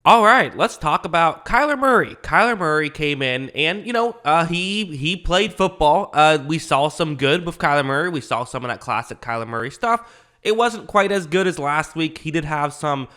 All right, let's talk about Kyler Murray. Kyler Murray came in and, he played football. We saw some good with Kyler Murray. We saw some of that classic Kyler Murray stuff. It wasn't quite as good as last week. He did have some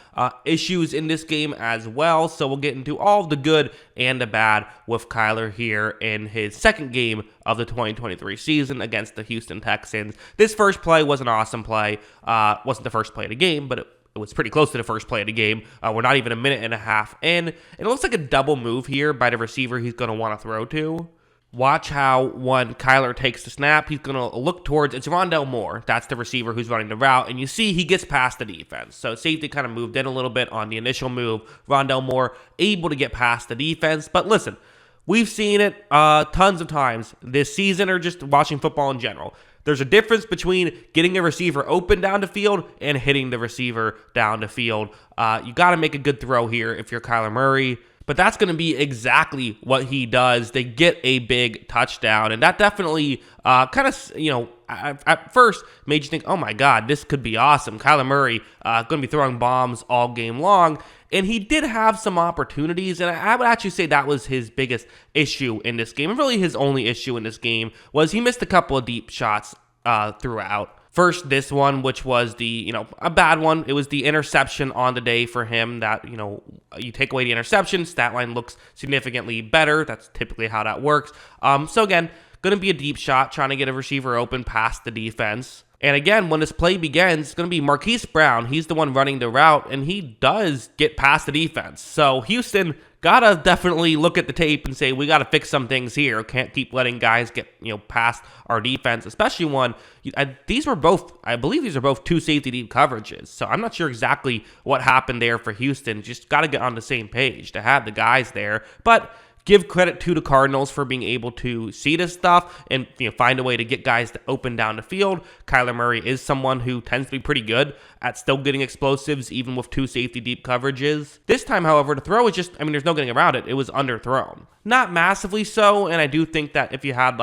issues in this game as well, so we'll get into all the good and the bad with Kyler here in his second game of the 2023 season against the Houston Texans. This first play was an awesome play. Wasn't the first play of the game, but it was pretty close to the first play of the game. We're not even a minute and a half in. And it looks like a double move here by the receiver he's going to want to throw to. Watch how when Kyler takes the snap, he's going to look towards, it's Rondale Moore. That's the receiver who's running the route. And you see he gets past the defense. So safety kind of moved in a little bit on the initial move. Rondale Moore able to get past the defense. But listen, we've seen it tons of times this season or just watching football in general. There's a difference between getting a receiver open down the field and hitting the receiver down the field. You got to make a good throw here if you're Kyler Murray. But that's going to be exactly what he does. They get a big touchdown. And that definitely kind of, at first made you think, oh my God, this could be awesome. Kyler Murray going to be throwing bombs all game long. And he did have some opportunities, and I would actually say that was his biggest issue in this game. And really his only issue in this game was he missed a couple of deep shots throughout. First, this one, which was a bad one. It was the interception on the day for him that, you take away the interception, stat line looks significantly better. That's typically how that works. So again, going to be a deep shot, trying to get a receiver open past the defense. And again, when this play begins, it's going to be Marquise Brown. He's the one running the route, and he does get past the defense. So Houston got to definitely look at the tape and say, we got to fix some things here. Can't keep letting guys get past our defense, especially when I believe these are both two safety deep coverages. So I'm not sure exactly what happened there for Houston. Just got to get on the same page to have the guys there. But give credit to the Cardinals for being able to see this stuff and find a way to get guys to open down the field. Kyler Murray is someone who tends to be pretty good at still getting explosives, even with two safety deep coverages. This time, however, the throw is just, there's no getting around it. It was underthrown. Not massively so, and I do think that if you had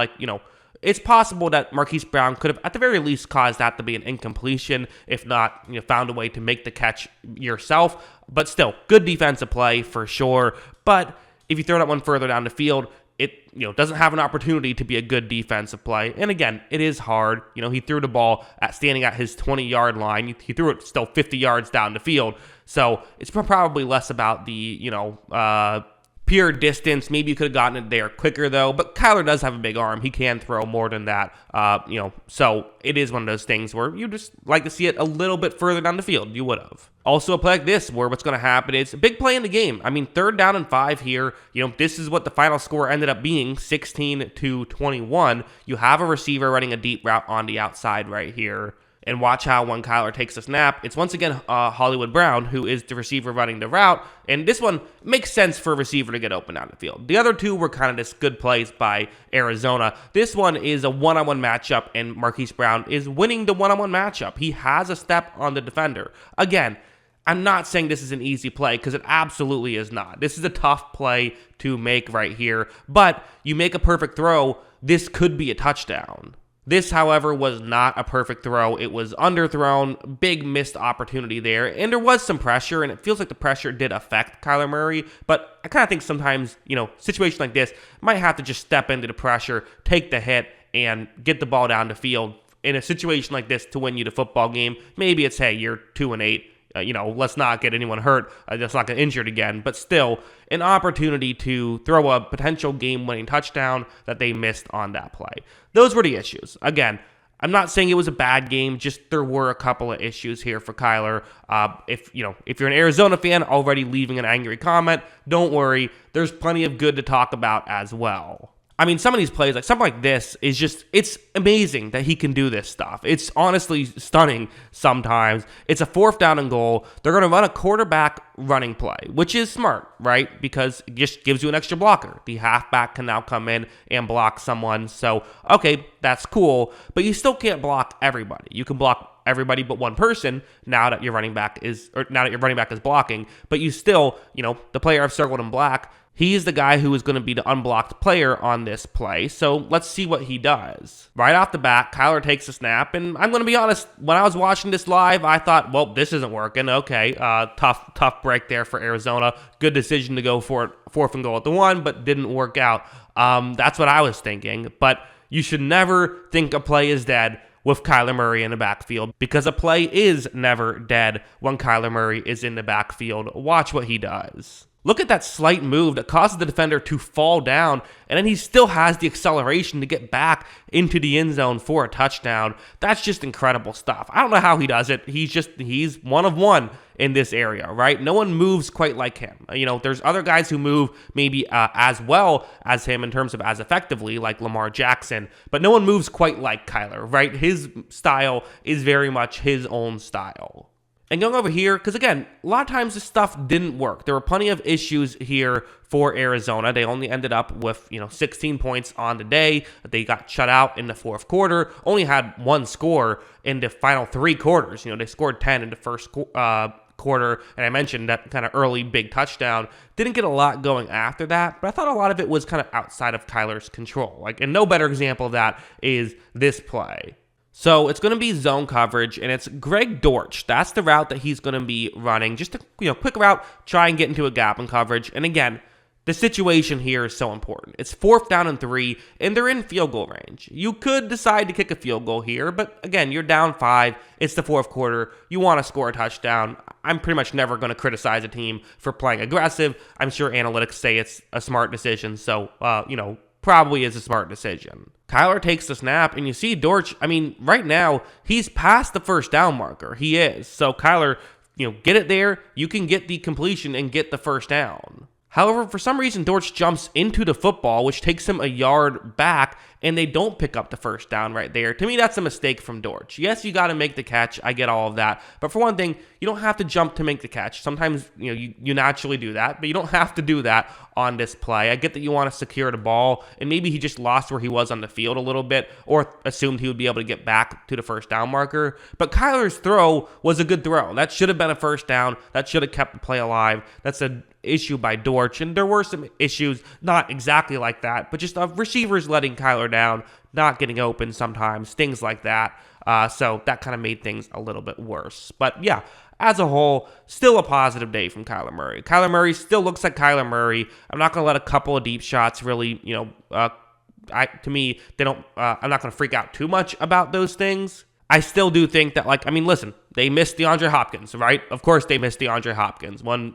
it's possible that Marquise Brown could have, at the very least, caused that to be an incompletion, if not, found a way to make the catch yourself. But still, good defensive play for sure. But if you throw that one further down the field, it doesn't have an opportunity to be a good defensive play. And again, it is hard. He threw the ball standing at his 20-yard line. He threw it still 50 yards down the field. So it's probably less about the pure distance. Maybe you could have gotten it there quicker though. But Kyler does have a big arm. He can throw more than that. So it is one of those things where you just like to see it a little bit further down the field. You would have. Also a play like this where what's going to happen is a big play in the game. 3rd down and 5 here. This is what the final score ended up being, 16-21. You have a receiver running a deep route on the outside right here. And watch how when Kyler takes a snap, it's once again Hollywood Brown who is the receiver running the route. And this one makes sense for a receiver to get open down the field. The other two were kind of just good plays by Arizona. This one is a one-on-one matchup, and Marquise Brown is winning the one-on-one matchup. He has a step on the defender. Again, I'm not saying this is an easy play because it absolutely is not. This is a tough play to make right here. But you make a perfect throw, this could be a touchdown. This, however, was not a perfect throw. It was underthrown, big missed opportunity there, and there was some pressure, and it feels like the pressure did affect Kyler Murray, but I kind of think sometimes, situation like this, might have to just step into the pressure, take the hit, and get the ball down the field in a situation like this to win you the football game. Maybe it's, hey, you're 2-8. Let's not get anyone hurt. Let's not get injured again. But still, an opportunity to throw a potential game-winning touchdown that they missed on that play. Those were the issues. Again, I'm not saying it was a bad game. Just there were a couple of issues here for Kyler. If you're an Arizona fan already leaving an angry comment, don't worry. There's plenty of good to talk about as well. Some of these plays, like something like this, is just, it's amazing that he can do this stuff. It's honestly stunning sometimes. It's a 4th down and goal. They're going to run a quarterback running play, which is smart, right? Because it just gives you an extra blocker. The halfback can now come in and block someone. So, okay, that's cool, but you still can't block everybody. You can block everybody but one person now that your running back is blocking, but you still, the player I've circled in black, he's the guy who is going to be the unblocked player on this play. So let's see what he does. Right off the bat, Kyler takes a snap, and I'm going to be honest, when I was watching this live, I thought, well, this isn't working. Okay, tough break there for Arizona. Good decision to go for it, 4th and goal at the 1, but didn't work out. That's what I was thinking. But you should never think a play is dead with Kyler Murray in the backfield, because a play is never dead when Kyler Murray is in the backfield. Watch what he does. Look at that slight move that causes the defender to fall down, and then he still has the acceleration to get back into the end zone for a touchdown. That's just incredible stuff. I don't know how he does it. He's one of one in this area, right? No one moves quite like him. There's other guys who move maybe as well as him in terms of as effectively, like Lamar Jackson, but no one moves quite like Kyler, right? His style is very much his own style. And going over here, because again, a lot of times this stuff didn't work. There were plenty of issues here for Arizona. They only ended up with, 16 points on the day. They got shut out in the 4th quarter, only had one score in the final 3 quarters. They scored 10 in the first quarter, and I mentioned that kind of early big touchdown. Didn't get a lot going after that, but I thought a lot of it was kind of outside of Kyler's control. And no better example of that is this play. So it's going to be zone coverage, and it's Greg Dortch. That's the route that he's going to be running. Just a quick route, try and get into a gap in coverage. And again, the situation here is so important. It's 4th down and 3, and they're in field goal range. You could decide to kick a field goal here, but again, you're down 5. It's the 4th quarter. You want to score a touchdown. I'm pretty much never going to criticize a team for playing aggressive. I'm sure analytics say it's a smart decision, so, probably is a smart decision. Kyler takes the snap, and you see Dortch, right now, he's past the 1st down marker. He is. So Kyler, get it there. You can get the completion and get the 1st down. However, for some reason, Dortch jumps into the football, which takes him a yard back, and they don't pick up the 1st down right there. To me, that's a mistake from Dortch. Yes, you got to make the catch. I get all of that. But for one thing, you don't have to jump to make the catch. Sometimes, you naturally do that, but you don't have to do that on this play. I get that you want to secure the ball, and maybe he just lost where he was on the field a little bit, or assumed he would be able to get back to the 1st down marker. But Kyler's throw was a good throw. That should have been a 1st down. That should have kept the play alive. That's an issue by Dortch, and there were some issues, not exactly like that, but just receivers letting Kyler down, not getting open sometimes, things like that. So that kind of made things a little bit worse. But yeah, as a whole, still a positive day from Kyler Murray. Kyler Murray still looks like Kyler Murray. I'm not going to let a couple of deep shots really, to me, they don't. I'm not going to freak out too much about those things. I still do think that, listen, they missed DeAndre Hopkins, right? Of course they missed DeAndre Hopkins. When,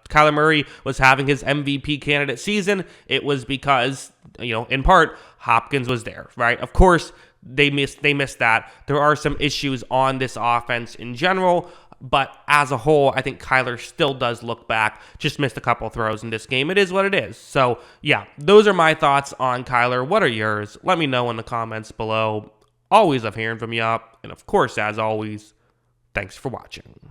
Kyler Murray was having his MVP candidate season, it was because, in part, Hopkins was there, right? Of course, they missed that. There are some issues on this offense in general, but as a whole, I think Kyler still does look back. Just missed a couple throws in this game. It is what it is. So, yeah, those are my thoughts on Kyler. What are yours? Let me know in the comments below. Always love hearing from you. And of course, as always, thanks for watching.